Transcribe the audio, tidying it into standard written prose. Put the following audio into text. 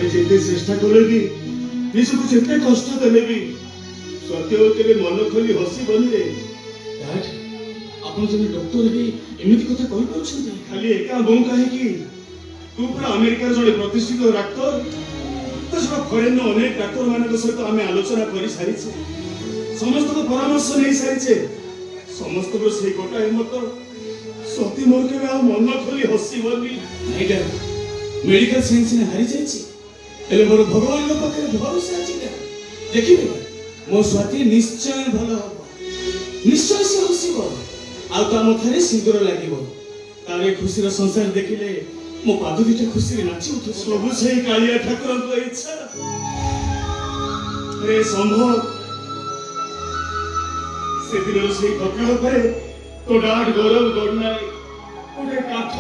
जिते चेष्टा कले भी निजक जिते कष्ट देले भी सत्य केले मन खोली हसी बनी आपण जने डॉक्टर हे एमिति कथा कहि पछन्ते खाली एका बो काहे की तू पूरा अमेरिका जड़े प्रतिष्ठित डाक्टर तो सब फरेन अनेक डाक्टर मान सहित आम आलोचना कर सारी समस्त को परामर्श नहीं सारी समस्त को से गोटाए मत सती मोर के मन खोली हसी बनी मेडिकल साइंस ने हारी जाइछि एले मोर भगवान रो पाखे भरोसा अछि देखिबे मो स्वाति निश्चय भलो हो निश्चय से हसीबो आ ता मथरे सिंदूर लागिबो तारे खुशी रो संसार देखिले मो पाद दिटा खुशी रे नाची उठो सब से कालिया ठाकुर को इच्छा रे संभव से दिन से कपड़ा पर तो डाट गौरव गड़नाई ओटे काठ